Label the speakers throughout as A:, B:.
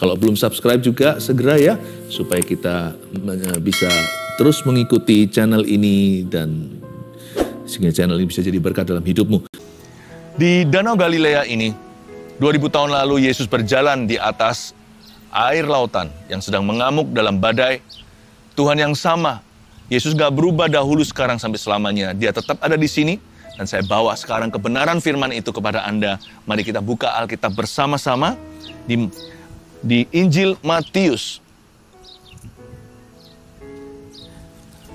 A: Kalau belum subscribe juga segera ya, supaya kita bisa terus mengikuti channel ini dan sehingga channel ini bisa jadi berkat dalam hidupmu. Di Danau Galilea ini, 2000 tahun lalu Yesus berjalan di atas air lautan yang sedang mengamuk dalam badai. Tuhan yang sama, Yesus gak berubah dahulu, sekarang, sampai selamanya. Dia tetap ada di sini, dan saya bawa sekarang kebenaran firman itu kepada Anda. Mari kita buka Alkitab bersama-sama di Injil Matius.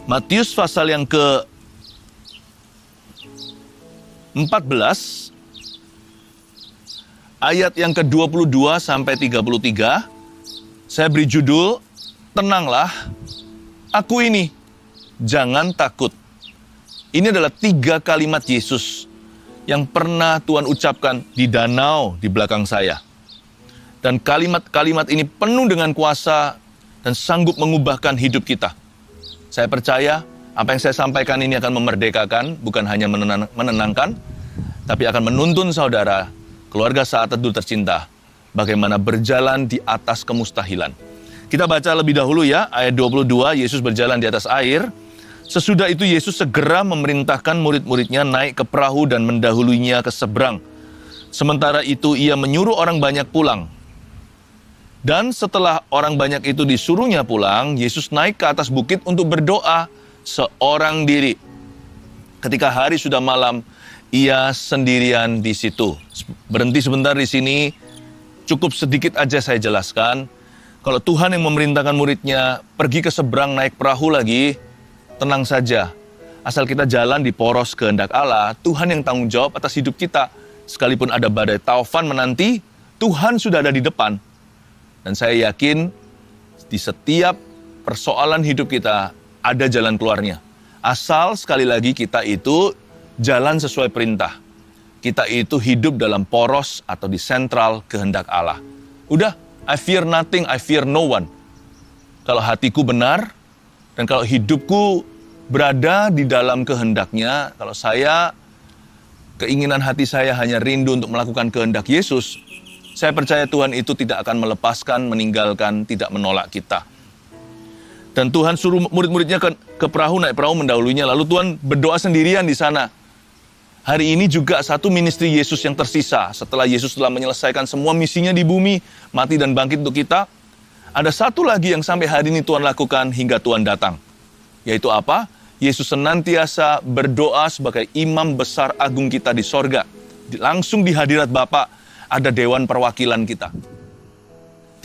A: Matius pasal yang ke-14, ayat yang ke-22 sampai 33, saya beri judul, Tenanglah, Aku ini, jangan takut. Ini adalah 3 kalimat Yesus yang pernah Tuhan ucapkan di danau di belakang saya. Dan kalimat-kalimat ini penuh dengan kuasa dan sanggup mengubahkan hidup kita. Saya percaya apa yang saya sampaikan ini akan memerdekakan, bukan hanya menenangkan, tapi akan menuntun saudara, keluarga saat teduh tercinta, bagaimana berjalan di atas kemustahilan. Kita baca lebih dahulu ya, ayat 22, Yesus berjalan di atas air. Sesudah itu Yesus segera memerintahkan murid-muridnya naik ke perahu dan mendahuluinya ke seberang. Sementara itu ia menyuruh orang banyak pulang. Dan setelah orang banyak itu disuruhnya pulang, Yesus naik ke atas bukit untuk berdoa seorang diri. Ketika hari sudah malam, ia sendirian di situ. Berhenti sebentar di sini, cukup sedikit aja saya jelaskan. Kalau Tuhan yang memerintahkan muridnya pergi ke seberang naik perahu lagi, tenang saja. Asal kita jalan di poros kehendak Allah, Tuhan yang tanggung jawab atas hidup kita. Sekalipun ada badai taufan menanti, Tuhan sudah ada di depan. Dan saya yakin di setiap persoalan hidup kita ada jalan keluarnya. Asal sekali lagi kita itu jalan sesuai perintah. Kita itu hidup dalam poros atau di sentral kehendak Allah. Udah, I fear nothing, I fear no one. Kalau hatiku benar, dan kalau hidupku berada di dalam kehendaknya, kalau keinginan hati saya hanya rindu untuk melakukan kehendak Yesus, saya percaya Tuhan itu tidak akan melepaskan, meninggalkan, tidak menolak kita. Dan Tuhan suruh murid-muridnya ke perahu, naik perahu mendahulunya, lalu Tuhan berdoa sendirian di sana. Hari ini juga satu ministry Yesus yang tersisa, setelah Yesus telah menyelesaikan semua misinya di bumi, mati dan bangkit untuk kita, ada satu lagi yang sampai hari ini Tuhan lakukan hingga Tuhan datang. Yaitu apa? Yesus senantiasa berdoa sebagai imam besar agung kita di sorga. Langsung di hadirat Bapa ada dewan perwakilan kita.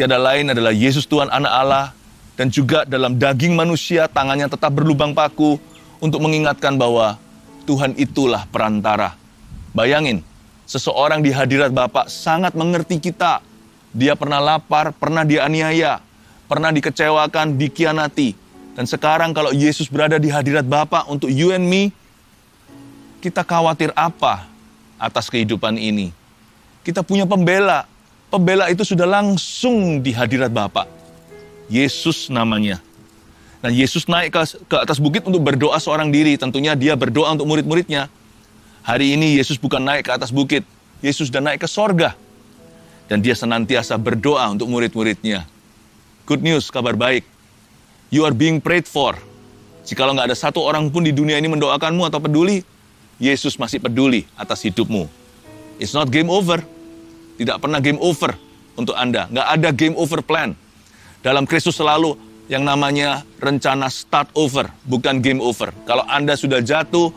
A: Tiada lain adalah Yesus Tuhan Anak Allah, dan juga dalam daging manusia tangannya tetap berlubang paku untuk mengingatkan bahwa Tuhan itulah perantara. Bayangin, seseorang di hadirat Bapa sangat mengerti kita. Dia pernah lapar, pernah dianiaya, pernah dikecewakan, dikhianati. Dan sekarang kalau Yesus berada di hadirat Bapa untuk you and me, kita khawatir apa atas kehidupan ini? Kita punya pembela. Pembela itu sudah langsung di hadirat Bapa. Yesus namanya. Dan Yesus naik ke atas bukit untuk berdoa seorang diri. Tentunya dia berdoa untuk murid-muridnya. Hari ini Yesus bukan naik ke atas bukit. Yesus sudah naik ke sorga. Dan dia senantiasa berdoa untuk murid-muridnya. Good news, kabar baik. You are being prayed for. Jikalau nggak ada satu orang pun di dunia ini mendoakanmu atau peduli, Yesus masih peduli atas hidupmu. It's not game over. Tidak pernah game over untuk Anda. Nggak ada game over plan. Dalam Kristus selalu yang namanya rencana start over, bukan game over. Kalau Anda sudah jatuh,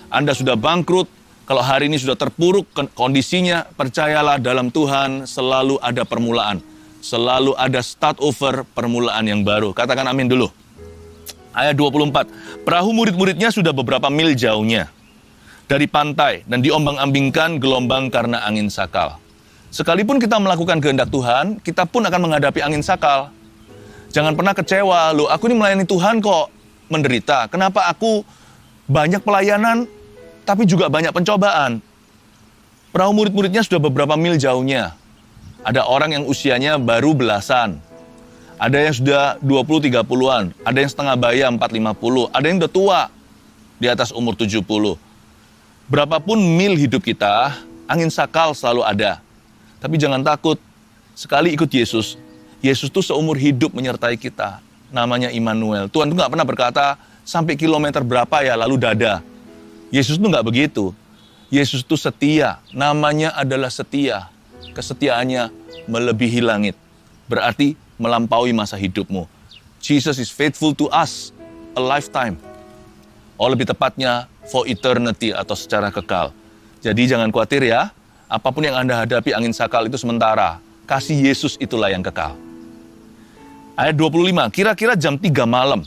A: Anda sudah bangkrut, kalau hari ini sudah terpuruk kondisinya, percayalah dalam Tuhan selalu ada permulaan. Selalu ada start over, permulaan yang baru. Katakan amin dulu. Ayat 24. Perahu murid-muridnya sudah beberapa mil jauhnya dari pantai dan diombang-ambingkan gelombang karena angin sakal. Sekalipun kita melakukan kehendak Tuhan, kita pun akan menghadapi angin sakal. Jangan pernah kecewa, loh aku ini melayani Tuhan kok menderita. Kenapa aku banyak pelayanan, tapi juga banyak pencobaan? Perahu murid-muridnya sudah beberapa mil jauhnya. Ada orang yang usianya baru belasan. Ada yang sudah 20-30-an. Ada yang setengah baya 40-50. Ada yang udah tua di atas umur 70. Berapapun mil hidup kita, angin sakal selalu ada. Tapi jangan takut. Sekali ikut Yesus, Yesus tuh seumur hidup menyertai kita. Namanya Immanuel. Tuhan tuh nggak pernah berkata, sampai kilometer berapa ya lalu dadah. Yesus tuh nggak begitu. Yesus tuh setia. Namanya adalah setia. Kesetiaannya melebihi langit. Berarti melampaui masa hidupmu. Jesus is faithful to us a lifetime. Oh, lebih tepatnya for eternity atau secara kekal. Jadi jangan khawatir ya. Apapun yang Anda hadapi, angin sakal itu sementara. Kasih Yesus itulah yang kekal. Ayat 25, kira-kira jam 3 malam,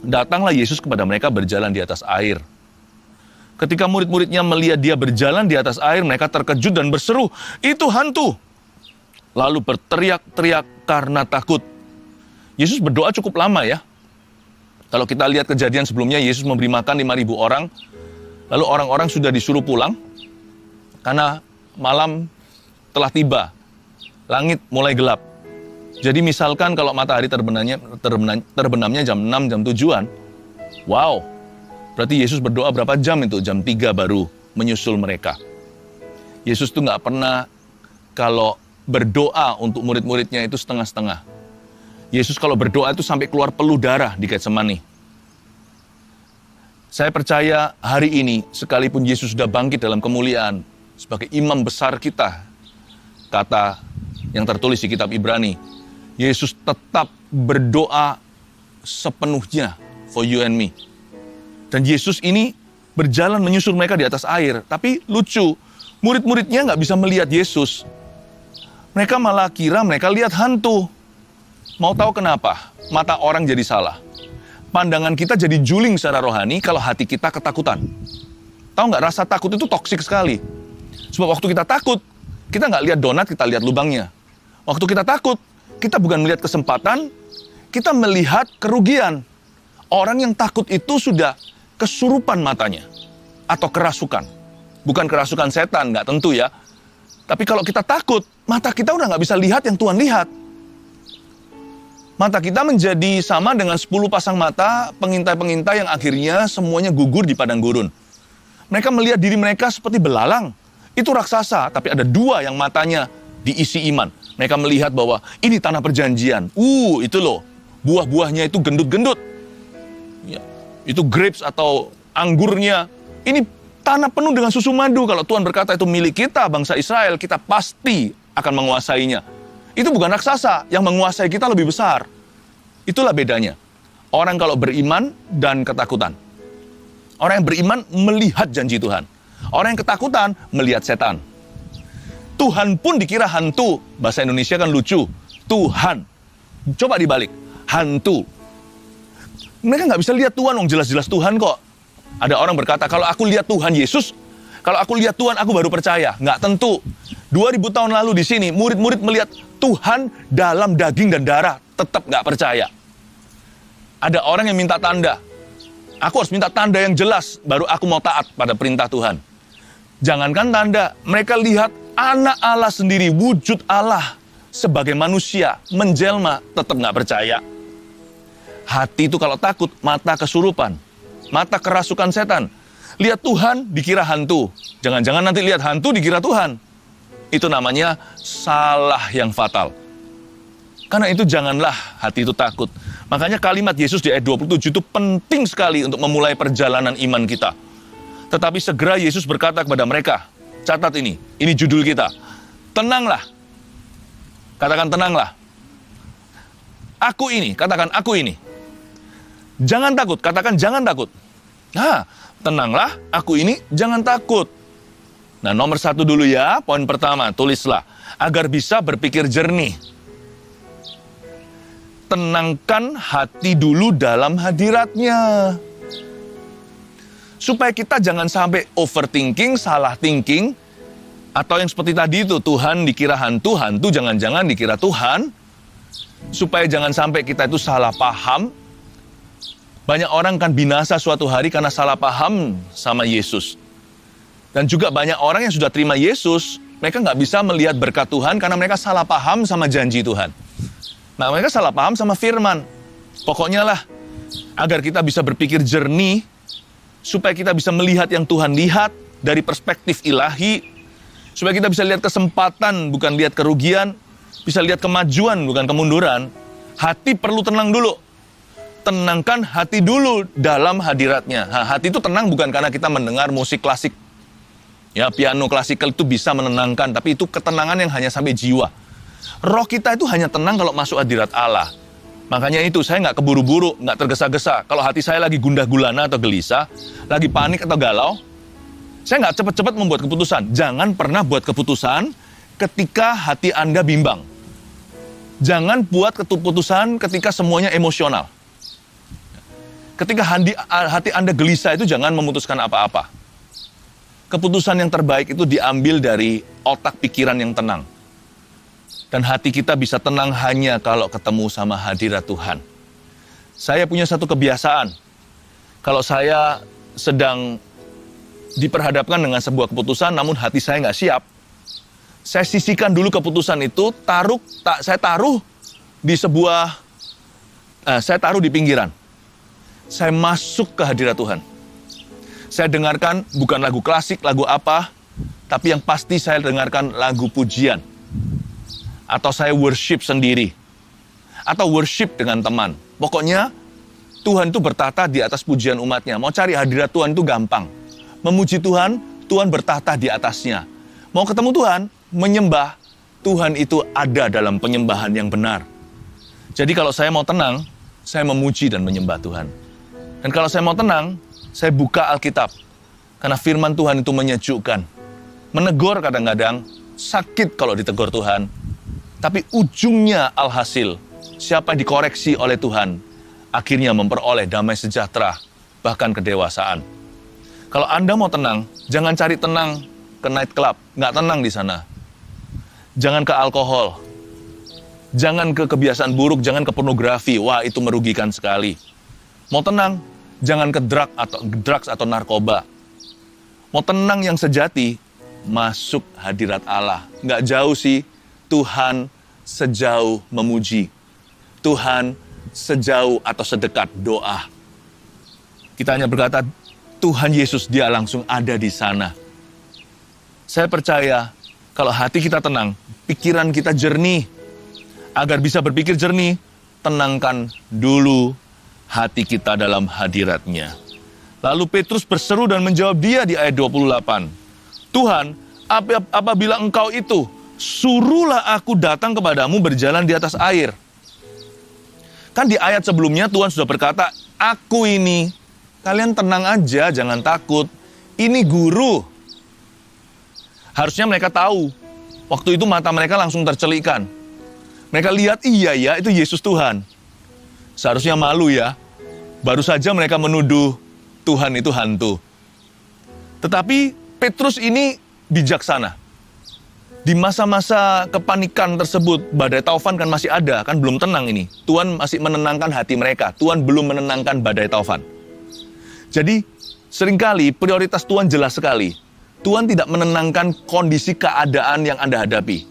A: datanglah Yesus kepada mereka berjalan di atas air. Ketika murid-muridnya melihat dia berjalan di atas air, mereka terkejut dan berseru, "Itu hantu!" Lalu berteriak-teriak karena takut. Yesus berdoa cukup lama ya. Kalau kita lihat kejadian sebelumnya, Yesus memberi makan 5.000 orang, lalu orang-orang sudah disuruh pulang, karena malam telah tiba, langit mulai gelap. Jadi misalkan kalau matahari terbenamnya jam 6, jam 7-an, wow, berarti Yesus berdoa berapa jam itu? Jam 3 baru menyusul mereka. Yesus tuh nggak pernah kalau berdoa untuk murid-muridnya itu setengah-setengah. Yesus kalau berdoa itu sampai keluar peluh darah di Getsemani. Saya percaya hari ini, sekalipun Yesus sudah bangkit dalam kemuliaan, sebagai imam besar kita, kata yang tertulis di kitab Ibrani, Yesus tetap berdoa sepenuhnya for you and me. Dan Yesus ini berjalan menyusul mereka di atas air. Tapi lucu, murid-muridnya nggak bisa melihat Yesus. Mereka malah kira mereka lihat hantu. Mau tahu kenapa? Mata orang jadi salah. Pandangan kita jadi juling secara rohani kalau hati kita ketakutan. Tahu nggak, rasa takut itu toksik sekali. Sebab waktu kita takut, kita nggak lihat donat, kita lihat lubangnya. Waktu kita takut, kita bukan melihat kesempatan, kita melihat kerugian. Orang yang takut itu sudah kesurupan matanya. Atau kerasukan. Bukan kerasukan setan, nggak tentu ya. Tapi kalau kita takut, mata kita udah nggak bisa lihat yang Tuhan lihat. Mata kita menjadi sama dengan 10 pasang mata pengintai-pengintai yang akhirnya semuanya gugur di padang gurun. Mereka melihat diri mereka seperti belalang. Itu raksasa, tapi ada 2 yang matanya diisi iman. Mereka melihat bahwa ini tanah perjanjian. Itu loh, buah-buahnya itu gendut-gendut. Ya, itu grapes atau anggurnya. Ini tanah penuh dengan susu madu. Kalau Tuhan berkata itu milik kita, bangsa Israel, kita pasti akan menguasainya. Itu bukan raksasa, yang menguasai kita lebih besar. Itulah bedanya. Orang kalau beriman dan ketakutan. Orang yang beriman melihat janji Tuhan. Orang yang ketakutan melihat setan. Tuhan pun dikira hantu. Bahasa Indonesia kan lucu. Tuhan. Coba dibalik. Hantu. Mereka nggak bisa lihat Tuhan, jelas-jelas Tuhan kok. Ada orang berkata, kalau aku lihat Tuhan Yesus, kalau aku lihat Tuhan, aku baru percaya. Nggak tentu. 2000 tahun lalu di sini, murid-murid melihat Tuhan dalam daging dan darah, tetap nggak percaya. Ada orang yang minta tanda. Aku harus minta tanda yang jelas, baru aku mau taat pada perintah Tuhan. Jangankan tanda, mereka lihat anak Allah sendiri, wujud Allah sebagai manusia, menjelma, tetap nggak percaya. Hati itu kalau takut, mata kesurupan, mata kerasukan setan. Lihat Tuhan, dikira hantu. Jangan-jangan nanti lihat hantu, dikira Tuhan. Itu namanya salah yang fatal. Karena itu janganlah hati itu takut. Makanya kalimat Yesus di ayat 27 itu penting sekali untuk memulai perjalanan iman kita. Tetapi segera Yesus berkata kepada mereka, catat ini judul kita. Tenanglah. Katakan tenanglah. Aku ini, katakan aku ini. Jangan takut, katakan jangan takut. Nah, tenanglah, aku ini, jangan takut. Nah, nomor 1 dulu ya, poin pertama, tulislah. Agar bisa berpikir jernih. Tenangkan hati dulu dalam hadiratnya. Supaya kita jangan sampai overthinking, salah thinking, atau yang seperti tadi itu, Tuhan dikira hantu, hantu jangan-jangan dikira Tuhan. Supaya jangan sampai kita itu salah paham. Banyak orang kan binasa suatu hari karena salah paham sama Yesus. Dan juga banyak orang yang sudah terima Yesus, mereka nggak bisa melihat berkat Tuhan karena mereka salah paham sama janji Tuhan. Nah, mereka salah paham sama firman. Pokoknya lah, agar kita bisa berpikir jernih, supaya kita bisa melihat yang Tuhan lihat dari perspektif ilahi, supaya kita bisa lihat kesempatan, bukan lihat kerugian, bisa lihat kemajuan bukan kemunduran, hati perlu tenang dulu. Tenangkan hati dulu dalam hadiratnya. Hati itu tenang bukan karena kita mendengar musik klasik. Ya, piano klasikal itu bisa menenangkan, tapi itu ketenangan yang hanya sampai jiwa. Roh kita itu hanya tenang kalau masuk hadirat Allah. Makanya itu, saya nggak keburu-buru, nggak tergesa-gesa. Kalau hati saya lagi gundah gulana atau gelisah, lagi panik atau galau, saya nggak cepat-cepat membuat keputusan. Jangan pernah buat keputusan ketika hati Anda bimbang. Jangan buat keputusan ketika semuanya emosional. Ketika hati Anda gelisah itu jangan memutuskan apa-apa. Keputusan yang terbaik itu diambil dari otak pikiran yang tenang. Dan hati kita bisa tenang hanya kalau ketemu sama hadirat Tuhan. Saya punya satu kebiasaan. Kalau saya sedang diperhadapkan dengan sebuah keputusan, namun hati saya nggak siap, saya sisihkan dulu keputusan itu, saya taruh di pinggiran. Saya masuk ke hadirat Tuhan. Saya dengarkan bukan lagu klasik, lagu apa, tapi yang pasti saya dengarkan lagu pujian. Atau saya worship sendiri. Atau worship dengan teman. Pokoknya Tuhan itu bertahta di atas pujian umatnya. Mau cari hadirat Tuhan itu gampang. Memuji Tuhan, Tuhan bertahta di atasnya. Mau ketemu Tuhan, menyembah, Tuhan itu ada dalam penyembahan yang benar. Jadi kalau saya mau tenang, saya memuji dan menyembah Tuhan. Dan kalau saya mau tenang, saya buka Alkitab. Karena firman Tuhan itu menyejukkan. Menegur kadang-kadang, sakit kalau ditegur Tuhan. Tapi ujungnya alhasil, siapa yang dikoreksi oleh Tuhan, akhirnya memperoleh damai sejahtera, bahkan kedewasaan. Kalau Anda mau tenang, jangan cari tenang ke night club. Nggak tenang di sana. Jangan ke alkohol. Jangan ke kebiasaan buruk, jangan ke pornografi. Wah, itu merugikan sekali. Mau tenang, jangan ke drugs atau narkoba. Mau tenang yang sejati, masuk hadirat Allah. Nggak jauh sih, Tuhan sejauh memuji. Tuhan sejauh atau sedekat doa. Kita hanya berkata, Tuhan Yesus dia langsung ada di sana. Saya percaya, kalau hati kita tenang, pikiran kita jernih. Agar bisa berpikir jernih, tenangkan dulu hati kita dalam hadiratnya. Lalu Petrus berseru dan menjawab dia di ayat 28. Tuhan, apabila engkau itu, suruhlah aku datang kepadamu berjalan di atas air. Kan di ayat sebelumnya Tuhan sudah berkata, aku ini, kalian tenang aja, jangan takut. Ini guru. Harusnya mereka tahu. Waktu itu mata mereka langsung tercelikkan. Mereka lihat, iya ya, itu Yesus Tuhan. Seharusnya malu ya. Baru saja mereka menuduh Tuhan itu hantu. Tetapi Petrus ini bijaksana. Di masa-masa kepanikan tersebut, badai taufan kan masih ada, kan belum tenang ini. Tuhan masih menenangkan hati mereka. Tuhan belum menenangkan badai taufan. Jadi, seringkali prioritas Tuhan jelas sekali. Tuhan tidak menenangkan kondisi keadaan yang Anda hadapi.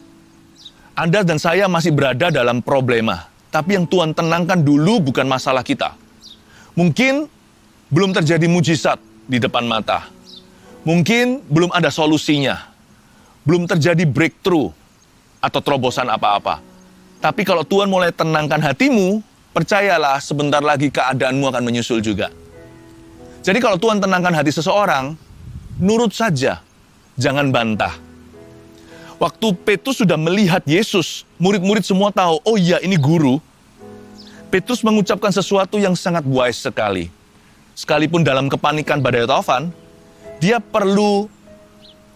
A: Anda dan saya masih berada dalam problema. Tapi yang Tuhan tenangkan dulu bukan masalah kita. Mungkin belum terjadi mujizat di depan mata. Mungkin belum ada solusinya. Belum terjadi breakthrough atau terobosan apa-apa. Tapi kalau Tuhan mulai tenangkan hatimu, percayalah sebentar lagi keadaanmu akan menyusul juga. Jadi kalau Tuhan tenangkan hati seseorang, nurut saja, jangan bantah. Waktu Petrus sudah melihat Yesus, murid-murid semua tahu, oh iya ini guru. Petrus mengucapkan sesuatu yang sangat wise sekali. Sekalipun dalam kepanikan badai taufan, dia perlu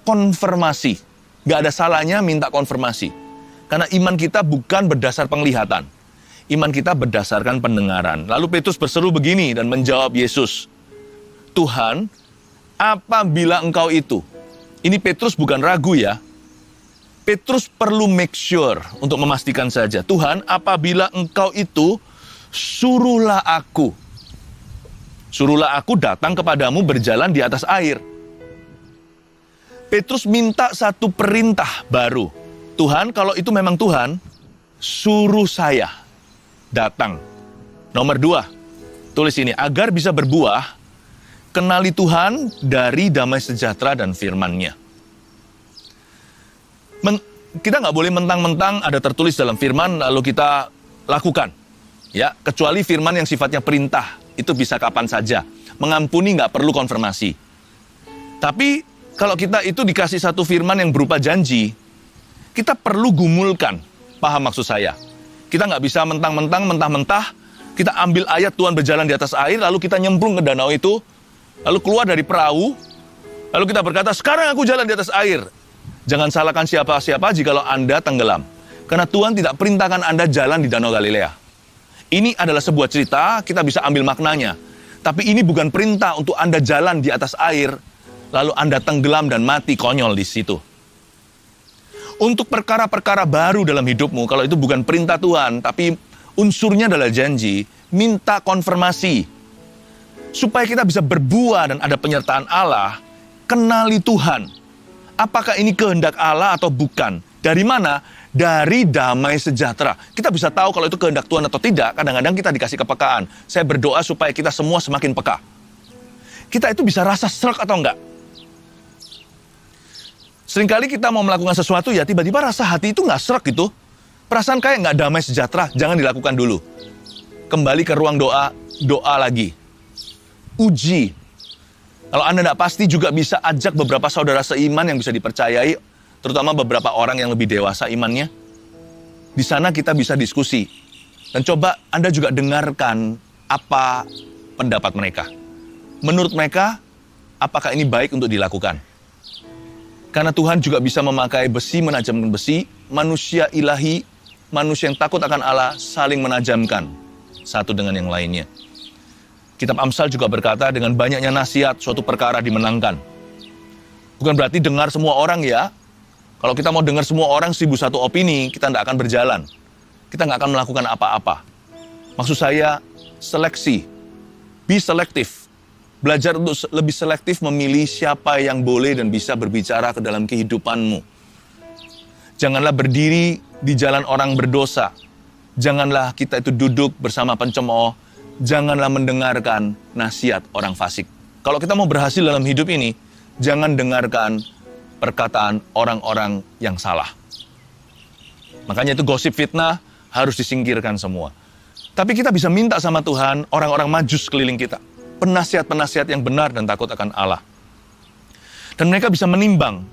A: konfirmasi. Gak ada salahnya minta konfirmasi. Karena iman kita bukan berdasar penglihatan. Iman kita berdasarkan pendengaran. Lalu Petrus berseru begini dan menjawab Yesus, Tuhan, apabila engkau itu. Ini Petrus bukan ragu ya. Petrus perlu make sure untuk memastikan saja. Tuhan, apabila engkau itu, suruhlah aku. Suruhlah aku datang kepadamu berjalan di atas air. Petrus minta satu perintah baru. Tuhan, kalau itu memang Tuhan, suruh saya datang. Nomor 2, tulis ini, agar bisa berbuah, kenali Tuhan dari damai sejahtera dan firman-Nya. kita nggak boleh mentang-mentang ada tertulis dalam firman lalu kita lakukan. Ya, kecuali firman yang sifatnya perintah, itu bisa kapan saja. Mengampuni nggak perlu konfirmasi. Tapi kalau kita itu dikasih satu firman yang berupa janji, kita perlu gumulkan. Paham maksud saya? Kita nggak bisa mentah-mentah, kita ambil ayat Tuhan berjalan di atas air, lalu kita nyemplung ke danau itu, lalu keluar dari perahu, lalu kita berkata, sekarang aku jalan di atas air. Jangan salahkan siapa-siapa jikalau Anda tenggelam. Karena Tuhan tidak perintahkan Anda jalan di Danau Galilea. Ini adalah sebuah cerita, kita bisa ambil maknanya. Tapi ini bukan perintah untuk Anda jalan di atas air, lalu Anda tenggelam dan mati konyol di situ. Untuk perkara-perkara baru dalam hidupmu, kalau itu bukan perintah Tuhan, tapi unsurnya adalah janji, minta konfirmasi. Supaya kita bisa berbuah dan ada penyertaan Allah, kenali Tuhan. Apakah ini kehendak Allah atau bukan? Dari mana? Dari damai sejahtera. Kita bisa tahu kalau itu kehendak Tuhan atau tidak. Kadang-kadang kita dikasih kepekaan. Saya berdoa supaya kita semua semakin peka. Kita itu bisa rasa srek atau enggak? Seringkali kita mau melakukan sesuatu ya tiba-tiba rasa hati itu nggak srek gitu. Perasaan kayak nggak damai sejahtera. Jangan dilakukan dulu. Kembali ke ruang doa, doa lagi. Uji. Kalau Anda tidak pasti juga bisa ajak beberapa saudara seiman yang bisa dipercayai, terutama beberapa orang yang lebih dewasa imannya. Di sana kita bisa diskusi. Dan coba Anda juga dengarkan apa pendapat mereka. Menurut mereka, apakah ini baik untuk dilakukan? Karena Tuhan juga bisa memakai besi menajamkan besi, manusia ilahi, manusia yang takut akan Allah saling menajamkan satu dengan yang lainnya. Kitab Amsal juga berkata, dengan banyaknya nasihat, suatu perkara dimenangkan. Bukan berarti dengar semua orang ya. Kalau kita mau dengar semua orang 1001 opini, kita tidak akan berjalan. Kita nggak akan melakukan apa-apa. Maksud saya, seleksi. Be selective. Belajar untuk lebih selektif memilih siapa yang boleh dan bisa berbicara ke dalam kehidupanmu. Janganlah berdiri di jalan orang berdosa. Janganlah kita itu duduk bersama pencemooh. Janganlah mendengarkan nasihat orang fasik. Kalau kita mau berhasil dalam hidup ini, jangan dengarkan perkataan orang-orang yang salah. Makanya itu gosip fitnah harus disingkirkan semua. Tapi kita bisa minta sama Tuhan orang-orang maju sekeliling kita. Penasihat-penasihat yang benar dan takut akan Allah. Dan mereka bisa menimbang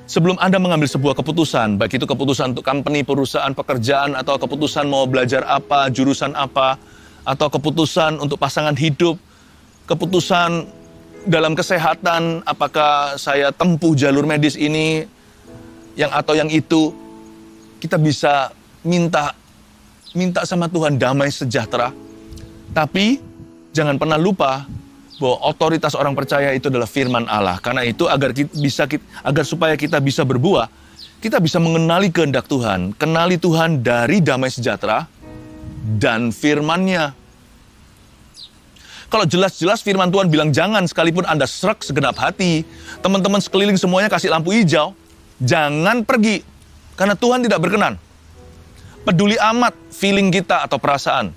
A: sebelum Anda mengambil sebuah keputusan, baik itu keputusan untuk company, perusahaan, pekerjaan, atau keputusan mau belajar apa, jurusan apa, atau keputusan untuk pasangan hidup, keputusan dalam kesehatan, apakah saya tempuh jalur medis ini, atau yang itu, kita bisa minta sama Tuhan damai sejahtera. Tapi jangan pernah lupa bahwa otoritas orang percaya itu adalah firman Allah. Karena itu agar supaya kita bisa berbuah, kita bisa mengenali kehendak Tuhan, kenali Tuhan dari damai sejahtera dan firman-Nya. Kalau jelas-jelas firman Tuhan bilang jangan, sekalipun Anda srek segenap hati, teman-teman sekeliling semuanya kasih lampu hijau, jangan pergi, karena Tuhan tidak berkenan. Peduli amat feeling kita atau perasaan.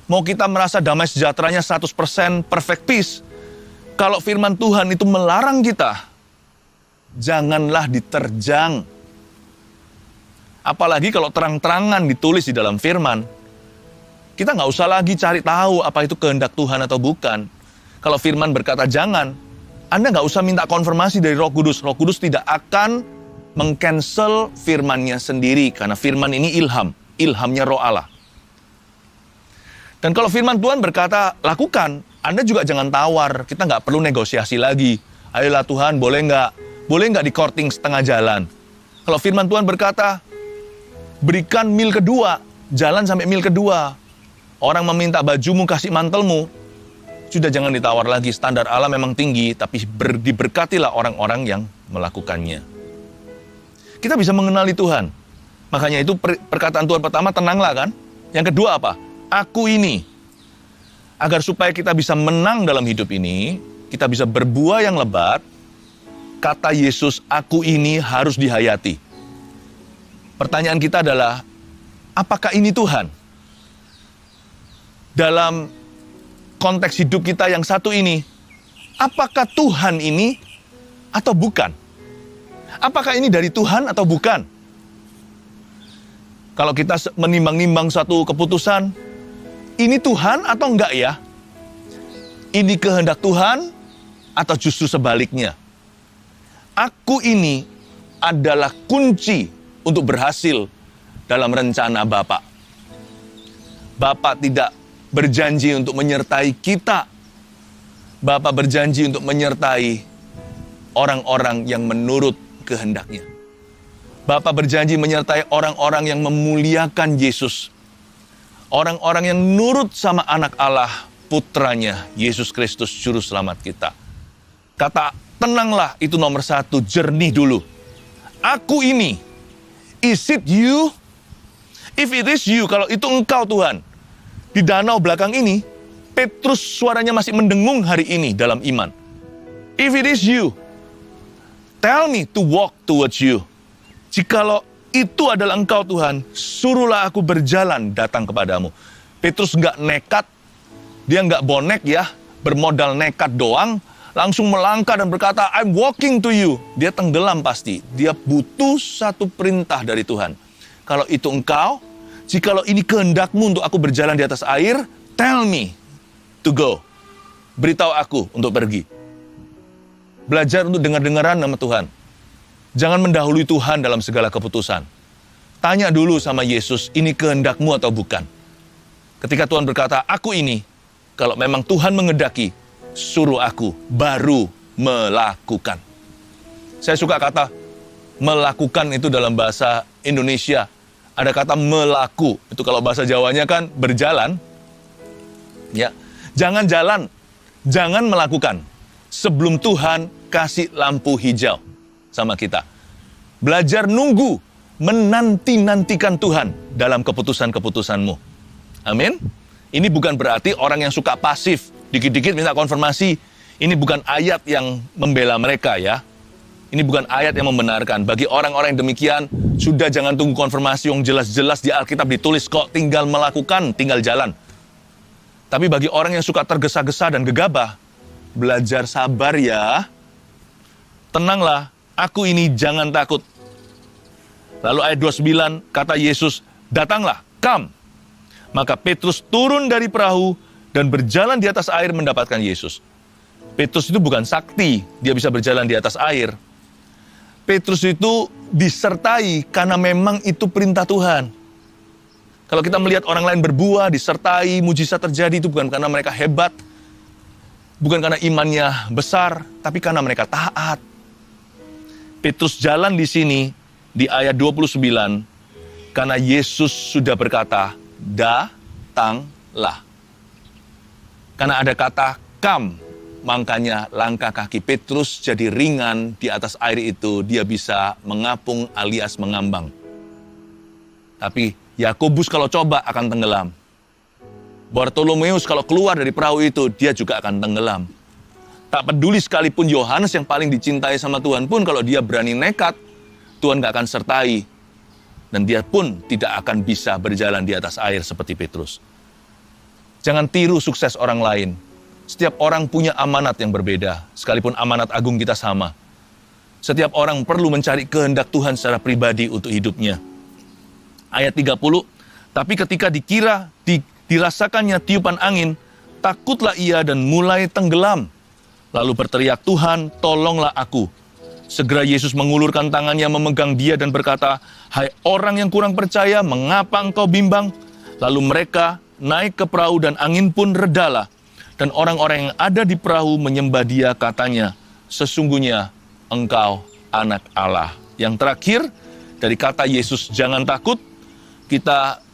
A: Mau kita merasa damai sejahteranya 100% perfect peace, kalau firman Tuhan itu melarang kita, janganlah diterjang. Apalagi kalau terang-terangan ditulis di dalam firman. Kita nggak usah lagi cari tahu apa itu kehendak Tuhan atau bukan. Kalau firman berkata jangan, Anda nggak usah minta konfirmasi dari Roh Kudus. Roh Kudus tidak akan meng-cancel firman-Nya sendiri. Karena firman ini ilhamnya Roh Allah. Dan kalau firman Tuhan berkata lakukan, Anda juga jangan tawar. Kita nggak perlu negosiasi lagi. Ayolah Tuhan, boleh nggak di courting setengah jalan. Kalau firman Tuhan berkata, berikan mil kedua, jalan sampai mil kedua. Orang meminta bajumu, kasih mantelmu. Sudah jangan ditawar lagi, standar Allah memang tinggi, tapi diberkatilah orang-orang yang melakukannya. Kita bisa mengenali Tuhan. Makanya itu perkataan Tuhan pertama, tenanglah kan. Yang kedua apa? Aku ini. Agar supaya kita bisa menang dalam hidup ini, kita bisa berbuah yang lebat, kata Yesus, aku ini harus dihayati. Pertanyaan kita adalah, apakah ini Tuhan? Dalam konteks hidup kita yang satu ini, apakah Tuhan ini atau bukan? Apakah ini dari Tuhan atau bukan? Kalau kita menimbang-nimbang suatu keputusan, ini Tuhan atau enggak ya? Ini kehendak Tuhan atau justru sebaliknya? Aku ini adalah kunci untuk berhasil dalam rencana Bapa. Bapa tidak berjanji untuk menyertai kita. Bapa berjanji untuk menyertai orang-orang yang menurut kehendaknya. Bapa berjanji menyertai orang-orang yang memuliakan Yesus. Orang-orang yang nurut sama anak Allah, putranya, Yesus Kristus, Juru Selamat kita. Kata tenanglah itu nomor satu, jernih dulu. Aku ini, is it you? If it is you, kalau itu engkau Tuhan. Di danau belakang ini, Petrus suaranya masih mendengung hari ini dalam iman. If it is you, tell me to walk towards you. Jikalau itu adalah engkau Tuhan, suruhlah aku berjalan datang kepadamu. Petrus nggak nekat, dia nggak bonek ya, bermodal nekat doang, langsung melangkah dan berkata, I'm walking to you. Dia tenggelam pasti, dia butuh satu perintah dari Tuhan. Kalau itu engkau, jikalau ini kehendakmu untuk aku berjalan di atas air, tell me to go. Beritahu aku untuk pergi. Belajar untuk dengar-dengaran nama Tuhan. Jangan mendahului Tuhan dalam segala keputusan. Tanya dulu sama Yesus, ini kehendakmu atau bukan? Ketika Tuhan berkata, aku ini, kalau memang Tuhan mengendaki, suruh aku, baru melakukan. Saya suka kata melakukan itu dalam bahasa Indonesia. Ada kata melaku, itu kalau bahasa Jawanya kan berjalan. Ya, jangan jalan, jangan melakukan. Sebelum Tuhan kasih lampu hijau sama kita. Belajar nunggu, menanti-nantikan Tuhan dalam keputusan-keputusanmu. Amin. Ini bukan berarti orang yang suka pasif, dikit-dikit minta konfirmasi. Ini bukan ayat yang membela mereka ya. Ini bukan ayat yang membenarkan. Bagi orang-orang yang demikian, sudah jangan tunggu konfirmasi yang jelas-jelas di Alkitab ditulis kok, tinggal melakukan, tinggal jalan. Tapi bagi orang yang suka tergesa-gesa dan gegabah, belajar sabar ya. Tenanglah, aku ini jangan takut. Lalu ayat 29 kata Yesus, datanglah, come. Maka Petrus turun dari perahu dan berjalan di atas air mendapatkan Yesus. Petrus itu bukan sakti, dia bisa berjalan di atas air. Petrus itu disertai karena memang itu perintah Tuhan. Kalau kita melihat orang lain berbuah, disertai, mujizat terjadi, itu bukan karena mereka hebat, bukan karena imannya besar, tapi karena mereka taat. Petrus jalan di sini, di ayat 29, karena Yesus sudah berkata, datanglah. Karena ada kata come, makanya langkah kaki Petrus jadi ringan di atas air itu, dia bisa mengapung alias mengambang. Tapi Yakobus kalau coba akan tenggelam. Bartolomeus kalau keluar dari perahu itu, dia juga akan tenggelam. Tak peduli sekalipun Yohanes yang paling dicintai sama Tuhan pun, kalau dia berani nekat, Tuhan gak akan sertai. Dan dia pun tidak akan bisa berjalan di atas air seperti Petrus. Jangan tiru sukses orang lain. Setiap orang punya amanat yang berbeda, sekalipun amanat agung kita sama. Setiap orang perlu mencari kehendak Tuhan secara pribadi untuk hidupnya. Ayat 30, tapi ketika dirasakannya tiupan angin, takutlah ia dan mulai tenggelam. Lalu berteriak, Tuhan, tolonglah aku. Segera Yesus mengulurkan tangannya memegang dia dan berkata, hai orang yang kurang percaya, mengapa engkau bimbang? Lalu mereka naik ke perahu dan angin pun redalah. Dan orang-orang yang ada di perahu menyembah dia, katanya, sesungguhnya engkau anak Allah. Yang terakhir, dari kata Yesus jangan takut, kita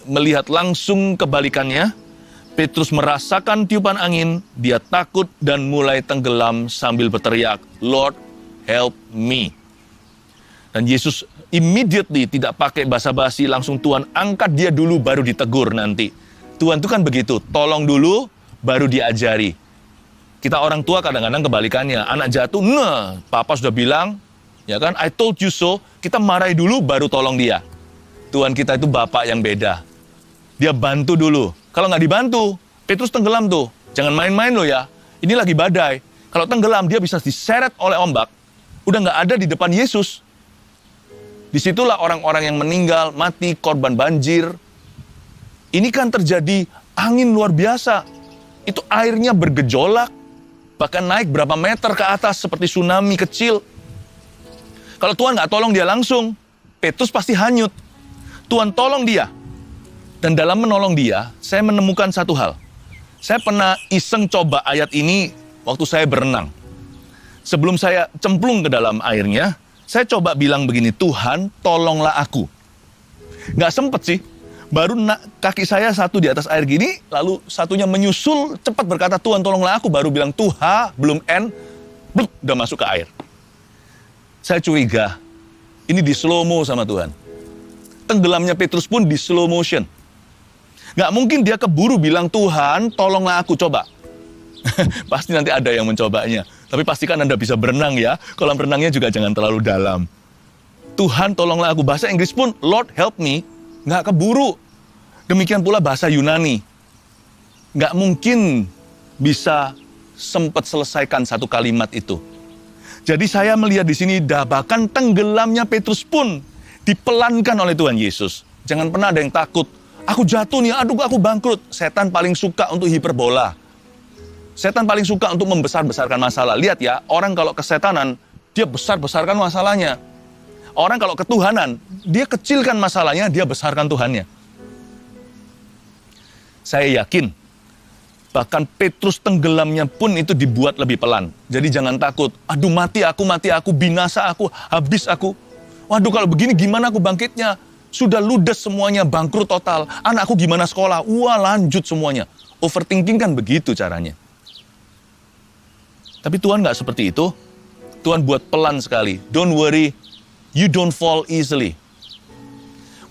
A: melihat langsung kebalikannya. Petrus merasakan tiupan angin, dia takut dan mulai tenggelam sambil berteriak, Lord, help me. Dan Yesus immediately tidak pakai basa-basi, langsung Tuhan angkat dia dulu baru ditegur nanti. Tuhan itu kan begitu, tolong dulu baru diajari. Kita orang tua kadang-kadang kebalikannya, anak jatuh, nah, papa sudah bilang, ya kan, I told you so, kita marahi dulu baru tolong dia. Tuhan kita itu Bapak yang beda. Dia bantu dulu. Kalau nggak dibantu, Petrus tenggelam tuh. Jangan main-main loh ya. Ini lagi badai. Kalau tenggelam, dia bisa diseret oleh ombak. Udah nggak ada di depan Yesus. Disitulah orang-orang yang meninggal, mati, korban banjir. Ini kan terjadi angin luar biasa. Itu airnya bergejolak, bahkan naik berapa meter ke atas seperti tsunami kecil. Kalau Tuhan nggak tolong dia langsung, Petrus pasti hanyut. Tuhan tolong dia. Dan dalam menolong dia, saya menemukan satu hal. Saya pernah iseng coba ayat ini waktu saya berenang. Sebelum saya cemplung ke dalam airnya, saya coba bilang begini, Tuhan tolonglah aku. Nggak sempet sih. Baru kaki saya satu di atas air gini, lalu satunya menyusul, cepat berkata, Tuhan tolonglah aku. Baru bilang, Tuhan, belum N, bluk, udah masuk ke air. Saya curiga, ini di slow-mo sama Tuhan. Tenggelamnya Petrus pun di slow motion. Nggak mungkin dia keburu bilang, Tuhan tolonglah aku, coba. Pasti nanti ada yang mencobanya. Tapi pastikan Anda bisa berenang ya. Kolam renangnya juga jangan terlalu dalam. Tuhan tolonglah aku. Bahasa Inggris pun, Lord help me, nggak keburu. Demikian pula bahasa Yunani. Nggak mungkin bisa sempat selesaikan satu kalimat itu. Jadi saya melihat di sini, bahkan tenggelamnya Petrus pun dipelankan oleh Tuhan Yesus. Jangan pernah ada yang takut. Aku jatuh nih, aduh aku bangkrut. Setan paling suka untuk hiperbola. Setan paling suka untuk membesar-besarkan masalah. Lihat ya, orang kalau kesetanan, dia besar-besarkan masalahnya. Orang kalau ketuhanan, dia kecilkan masalahnya, dia besarkan Tuhannya. Saya yakin, bahkan Petrus tenggelamnya pun itu dibuat lebih pelan. Jadi jangan takut, aduh mati aku, binasa aku, habis aku. Waduh kalau begini gimana aku bangkitnya? Sudah ludes semuanya, bangkrut total. Anakku gimana sekolah? Wah lanjut semuanya. Overthinking kan begitu caranya. Tapi Tuhan nggak seperti itu. Tuhan buat pelan sekali. Don't worry, you don't fall easily.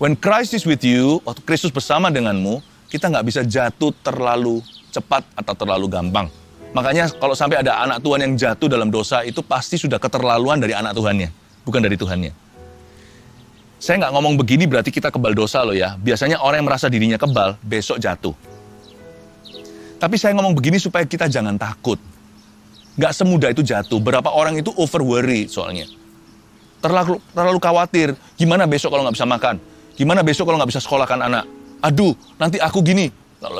A: When Christ is with you, waktu Kristus bersama denganmu, kita nggak bisa jatuh terlalu cepat atau terlalu gampang. Makanya kalau sampai ada anak Tuhan yang jatuh dalam dosa, itu pasti sudah keterlaluan dari anak Tuhannya, bukan dari Tuhannya. Saya nggak ngomong begini berarti kita kebal dosa loh ya. Biasanya orang yang merasa dirinya kebal, besok jatuh. Tapi saya ngomong begini supaya kita jangan takut. Nggak semudah itu jatuh. Berapa orang itu over worry soalnya. Terlalu khawatir. Gimana besok kalau nggak bisa makan? Gimana besok kalau nggak bisa sekolahkan anak? Aduh, nanti aku gini.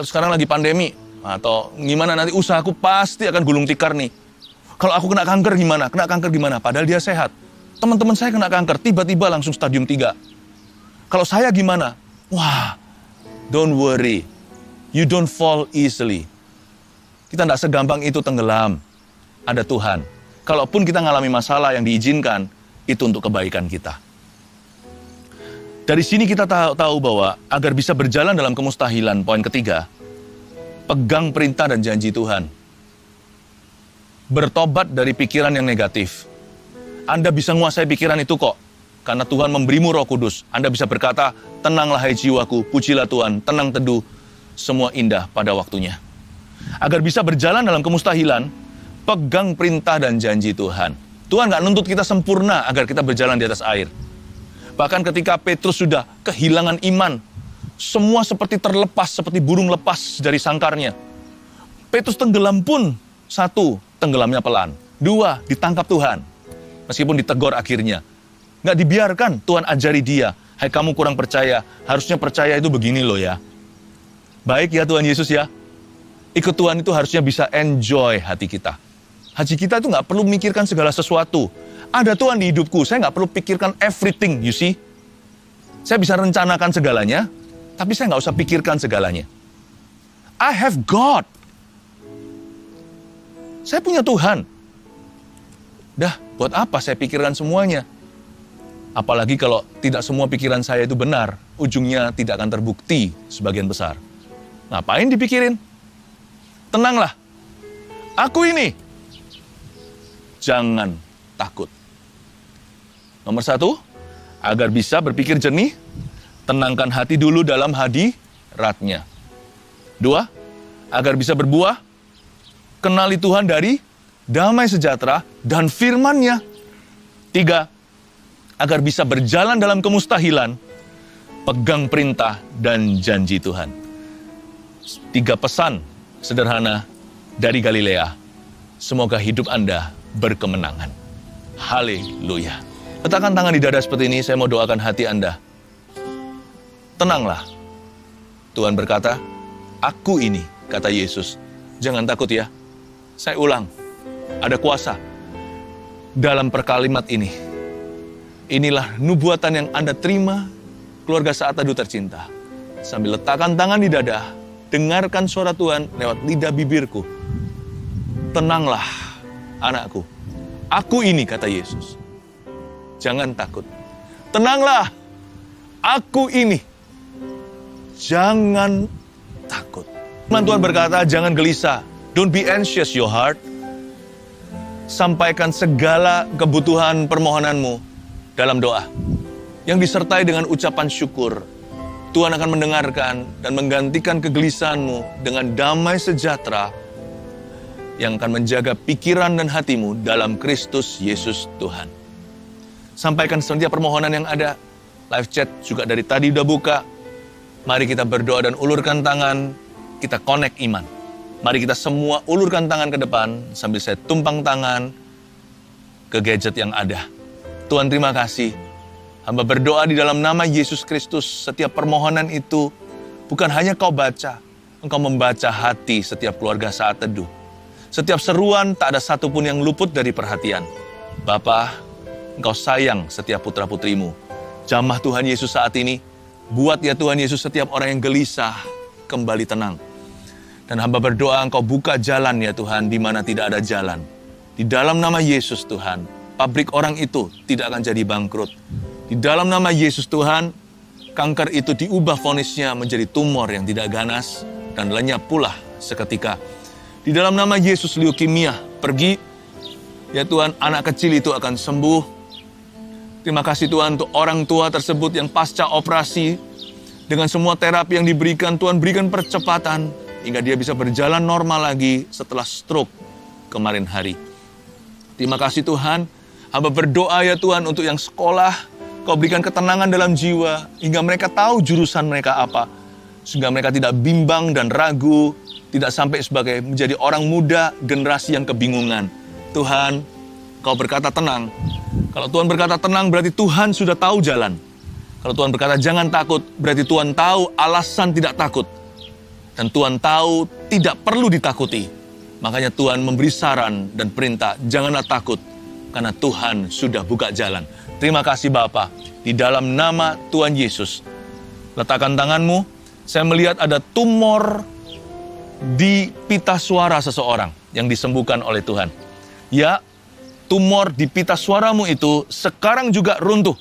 A: Sekarang lagi pandemi. Atau gimana nanti usahaku pasti akan gulung tikar nih. Kalau aku kena kanker gimana? Kena kanker gimana? Padahal dia sehat. Teman-teman saya kena kanker, tiba-tiba langsung stadium 3. Kalau saya gimana? Wah, don't worry. You don't fall easily. Kita tidak segampang itu tenggelam. Ada Tuhan. Kalaupun kita mengalami masalah yang diizinkan, itu untuk kebaikan kita. Dari sini kita tahu bahwa agar bisa berjalan dalam kemustahilan, poin ketiga, pegang perintah dan janji Tuhan. Bertobat dari pikiran yang negatif. Anda bisa menguasai pikiran itu kok. Karena Tuhan memberimu Roh Kudus. Anda bisa berkata, tenanglah hai jiwaku, pujilah Tuhan, tenang teduh, semua indah pada waktunya. Agar bisa berjalan dalam kemustahilan, pegang perintah dan janji Tuhan. Tuhan nggak nuntut kita sempurna agar kita berjalan di atas air. Bahkan ketika Petrus sudah kehilangan iman, semua seperti terlepas, seperti burung lepas dari sangkarnya. Petrus tenggelam pun, satu, tenggelamnya pelan. Dua, ditangkap Tuhan. Meskipun ditegur akhirnya. Nggak dibiarkan Tuhan ajari dia. Hai kamu kurang percaya, harusnya percaya itu begini loh ya. Baik ya Tuhan Yesus ya. Ikut Tuhan itu harusnya bisa enjoy hati kita. Hati kita itu nggak perlu mikirkan segala sesuatu. Ada Tuhan di hidupku, saya nggak perlu pikirkan everything, you see. Saya bisa rencanakan segalanya, tapi saya nggak usah pikirkan segalanya. I have God. Saya punya Tuhan. Dah, buat apa saya pikirkan semuanya? Apalagi kalau tidak semua pikiran saya itu benar, ujungnya tidak akan terbukti sebagian besar. Ngapain dipikirin? Tenanglah. Aku ini. Jangan takut. Nomor satu, agar bisa berpikir jernih, tenangkan hati dulu dalam hadiratnya. Dua, agar bisa berbuah, kenali Tuhan dari damai sejahtera dan firman-Nya. Tiga, agar bisa berjalan dalam kemustahilan, pegang perintah dan janji Tuhan. Tiga pesan sederhana dari Galilea. Semoga hidup Anda berkemenangan. Haleluya. Letakkan tangan di dada seperti ini, saya mau doakan hati Anda. Tenanglah. Tuhan berkata, aku ini, kata Yesus. Jangan takut ya. Saya ulang, ada kuasa dalam perkalimat ini. Inilah nubuatan yang Anda terima, keluarga Saat Teduh tercinta. Sambil letakkan tangan di dada, dengarkan suara Tuhan lewat lidah bibirku. Tenanglah, anakku. Aku ini, kata Yesus. Jangan takut. Tenanglah, aku ini. Jangan takut. Tuhan berkata, jangan gelisah. Don't be anxious your heart. Sampaikan segala kebutuhan permohonanmu dalam doa. Yang disertai dengan ucapan syukur. Tuhan akan mendengarkan dan menggantikan kegelisahanmu dengan damai sejahtera yang akan menjaga pikiran dan hatimu dalam Kristus Yesus Tuhan. Sampaikan setiap permohonan yang ada. Live chat juga dari tadi udah buka. Mari kita berdoa dan ulurkan tangan. Kita connect iman. Mari kita semua ulurkan tangan ke depan sambil saya tumpang tangan ke gadget yang ada. Tuhan, terima kasih. Hamba berdoa di dalam nama Yesus Kristus. Setiap permohonan itu bukan hanya kau baca. Engkau membaca hati setiap keluarga Saat Teduh. Setiap seruan tak ada satupun yang luput dari perhatian. Bapa, Engkau sayang setiap putra-putrimu. Jamah Tuhan Yesus saat ini, buat ya Tuhan Yesus setiap orang yang gelisah kembali tenang. Dan hamba berdoa Engkau buka jalan ya Tuhan, di mana tidak ada jalan. Di dalam nama Yesus Tuhan, pabrik orang itu tidak akan jadi bangkrut. Di dalam nama Yesus Tuhan, kanker itu diubah vonisnya menjadi tumor yang tidak ganas dan lenyap pula seketika. Di dalam nama Yesus, leukemia pergi. Ya Tuhan, anak kecil itu akan sembuh. Terima kasih Tuhan untuk orang tua tersebut yang pasca operasi, dengan semua terapi yang diberikan, Tuhan berikan percepatan, hingga dia bisa berjalan normal lagi setelah stroke kemarin hari. Terima kasih Tuhan, hamba berdoa ya Tuhan untuk yang sekolah, Kau berikan ketenangan dalam jiwa, hingga mereka tahu jurusan mereka apa, sehingga mereka tidak bimbang dan ragu, tidak sampai sebagai menjadi orang muda generasi yang kebingungan. Tuhan, Kau berkata tenang. Kalau Tuhan berkata tenang, berarti Tuhan sudah tahu jalan. Kalau Tuhan berkata jangan takut, berarti Tuhan tahu alasan tidak takut. Dan Tuhan tahu tidak perlu ditakuti. Makanya Tuhan memberi saran dan perintah, janganlah takut, karena Tuhan sudah buka jalan. Terima kasih Bapa, di dalam nama Tuhan Yesus. Letakkan tanganmu, saya melihat ada tumor di pita suara seseorang yang disembuhkan oleh Tuhan. Ya, tumor di pita suaramu itu sekarang juga runtuh.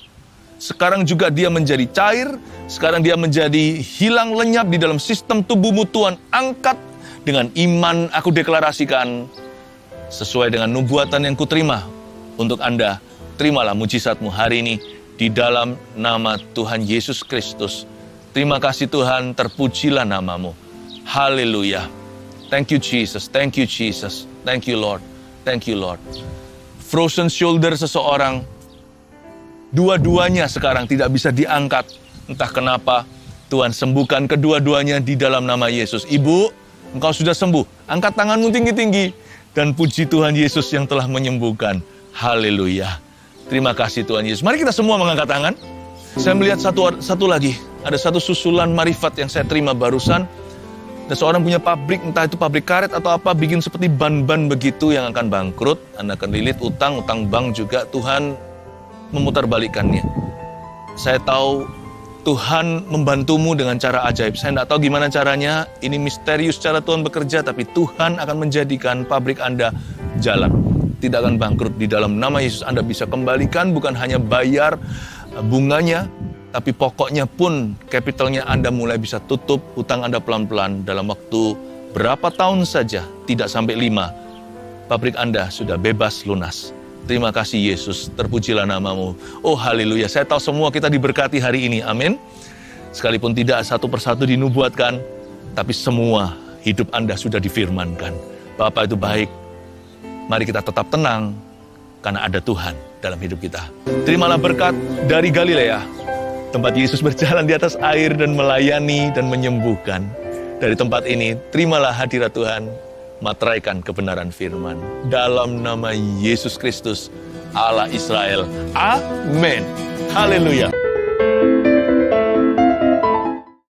A: Sekarang juga dia menjadi cair. Sekarang dia menjadi hilang lenyap di dalam sistem tubuhmu. Tuhan angkat dengan iman. Aku deklarasikan sesuai dengan nubuatan yang kuterima untuk Anda. Terimalah mujizatmu hari ini di dalam nama Tuhan Yesus Kristus. Terima kasih Tuhan, terpujilah namamu. Haleluya. Thank you Jesus, thank you Jesus, thank you Lord, thank you Lord. Frozen shoulder seseorang, dua-duanya sekarang tidak bisa diangkat. Entah kenapa, Tuhan sembuhkan kedua-duanya di dalam nama Yesus. Ibu, engkau sudah sembuh. Angkat tanganmu tinggi-tinggi. Dan puji Tuhan Yesus yang telah menyembuhkan. Haleluya. Terima kasih Tuhan Yesus. Mari kita semua mengangkat tangan. Saya melihat satu lagi. Ada satu susulan marifat yang saya terima barusan. Dan seorang punya pabrik, entah itu pabrik karet atau apa, bikin seperti ban-ban begitu yang akan bangkrut. Anda akan lilit utang bank juga. Tuhan memutarbalikkannya. Saya tahu Tuhan membantumu dengan cara ajaib. Saya tidak tahu gimana caranya. Ini misterius cara Tuhan bekerja, tapi Tuhan akan menjadikan pabrik Anda jalan. Tidak akan bangkrut. Di dalam nama Yesus Anda bisa kembalikan, bukan hanya bayar bunganya, tapi pokoknya pun kapitalnya Anda mulai bisa tutup hutang Anda pelan-pelan dalam waktu berapa tahun saja, tidak sampai 5. Pabrik Anda sudah bebas lunas. Terima kasih Yesus, terpujilah namamu. Oh haleluya, saya tahu semua kita diberkati hari ini, amin. Sekalipun tidak satu persatu dinubuatkan, tapi semua hidup Anda sudah difirmankan. Bapa itu baik, mari kita tetap tenang, karena ada Tuhan dalam hidup kita. Terimalah berkat dari Galilea, tempat Yesus berjalan di atas air dan melayani dan menyembuhkan. Dari tempat ini, terimalah hadirat Tuhan, materaikan kebenaran firman. Dalam nama Yesus Kristus, Allah Israel. Amin. Haleluya.